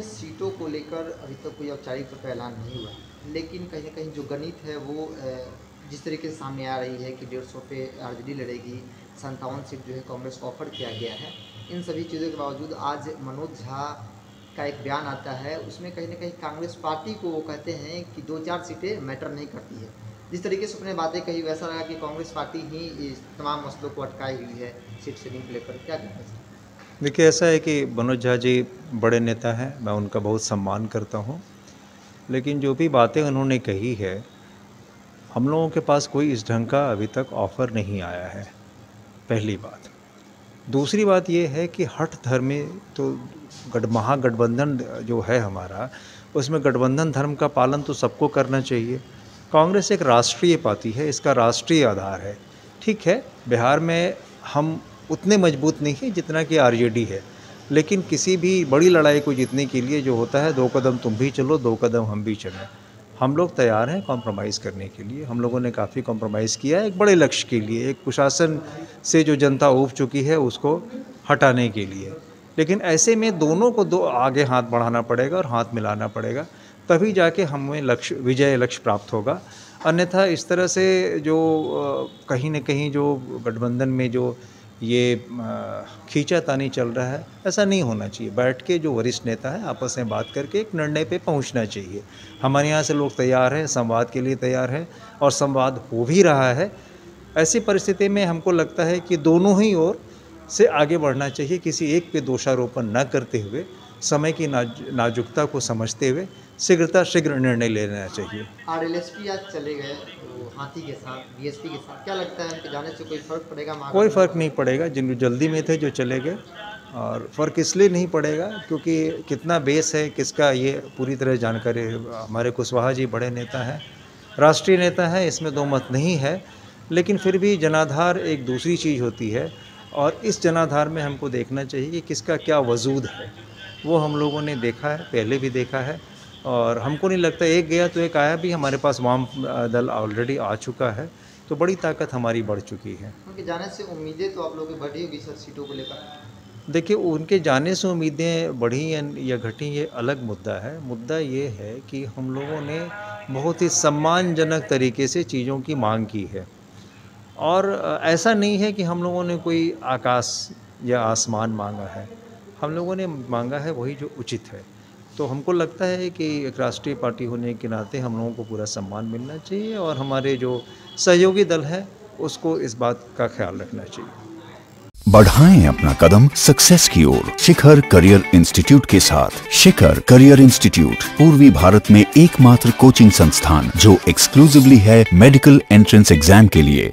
सीटों को लेकर अभी तक कोई औपचारिक तौर पर ऐलान नहीं हुआ, लेकिन कहीं न कहीं जो गणित है वो जिस तरीके से सामने आ रही है कि 150 पे आरजेडी लड़ेगी, 57 सीट जो है कांग्रेस को ऑफर किया गया है। इन सभी चीज़ों के बावजूद आज मनोज झा का एक बयान आता है, उसमें कहीं न कहीं कांग्रेस पार्टी को वो कहते हैं कि 2-4 सीटें मैटर नहीं करती है। जिस तरीके से उसने बातें कही वैसा लगा कि कांग्रेस पार्टी ही इस तमाम मसलों को अटकाई हुई है सीट शेयरिंग को लेकर। क्या कहना चाहिए? देखिए, ऐसा है कि मनोज झा जी बड़े नेता हैं, मैं उनका बहुत सम्मान करता हूँ। लेकिन जो भी बातें उन्होंने कही है, हम लोगों के पास कोई इस ढंग का अभी तक ऑफ़र नहीं आया है, पहली बात। दूसरी बात ये है कि हठ धर्म में तो महागठबंधन जो है हमारा, उसमें गठबंधन धर्म का पालन तो सबको करना चाहिए। कांग्रेस एक राष्ट्रीय पार्टी है, इसका राष्ट्रीय आधार है। ठीक है, बिहार में हम उतने मजबूत नहीं है जितना कि आरजेडी है, लेकिन किसी भी बड़ी लड़ाई को जीतने के लिए जो होता है 2 कदम तुम भी चलो, 2 कदम हम भी चलें। हम लोग तैयार हैं कॉम्प्रोमाइज़ करने के लिए। हम लोगों ने काफ़ी कॉम्प्रोमाइज़ किया है एक बड़े लक्ष्य के लिए, एक कुशासन से जो जनता ऊब चुकी है उसको हटाने के लिए। लेकिन ऐसे में दोनों को आगे हाथ बढ़ाना पड़ेगा और हाथ मिलाना पड़ेगा, तभी जाके हमें विजय लक्ष्य प्राप्त होगा। अन्यथा इस तरह से जो कहीं न कहीं जो गठबंधन में जो ये खींचातानी चल रहा है, ऐसा नहीं होना चाहिए। बैठ के जो वरिष्ठ नेता है आपस में बात करके एक निर्णय पे पहुंचना चाहिए। हमारे यहाँ से लोग तैयार हैं, संवाद के लिए तैयार हैं और संवाद हो भी रहा है। ऐसी परिस्थिति में हमको लगता है कि दोनों ही ओर से आगे बढ़ना चाहिए, किसी एक पे दोषारोपण न करते हुए, समय की नाजुकता को समझते हुए शीघ्र निर्णय लेना चाहिए। आरएलएसपी आज चले गए हाथी के साथ, बीएसपी के साथ, क्या लगता है उनके जाने से कोई फ़र्क पड़ेगा? कोई फ़र्क नहीं पड़ेगा, जिन जल्दी में थे जो चले गए। और फ़र्क इसलिए नहीं पड़ेगा क्योंकि कितना बेस है किसका ये पूरी तरह जानकारी हमारे कुशवाहा जी बड़े नेता हैं, राष्ट्रीय नेता हैं, इसमें दो मत नहीं है। लेकिन फिर भी जनाधार एक दूसरी चीज़ होती है और इस जनाधार में हमको देखना चाहिए कि किसका क्या वजूद है। वो हम लोगों ने देखा है, पहले भी देखा है और हमको नहीं लगता एक गया तो एक आया भी। हमारे पास वाम दल ऑलरेडी आ चुका है, तो बड़ी ताकत हमारी बढ़ चुकी है। उनके जाने से उम्मीदें तो आप लोगों की बढ़ी होगी सर सीटों को लेकर? देखिए, उनके जाने से उम्मीदें बढ़ी या घटी ये अलग मुद्दा है। मुद्दा ये है कि हम लोगों ने बहुत ही सम्मानजनक तरीके से चीज़ों की मांग की है और ऐसा नहीं है कि हम लोगों ने कोई आकाश या आसमान मांगा है। हम लोगों ने मांगा है वही जो उचित है। तो हमको लगता है कि एक राष्ट्रीय पार्टी होने के नाते हम लोगों को पूरा सम्मान मिलना चाहिए और हमारे जो सहयोगी दल है उसको इस बात का ख्याल रखना चाहिए। बढ़ाएं अपना कदम सक्सेस की ओर शिखर करियर इंस्टीट्यूट के साथ। शिखर करियर इंस्टीट्यूट पूर्वी भारत में एकमात्र कोचिंग संस्थान जो एक्सक्लूसिवली है मेडिकल एंट्रेंस एग्जाम के लिए।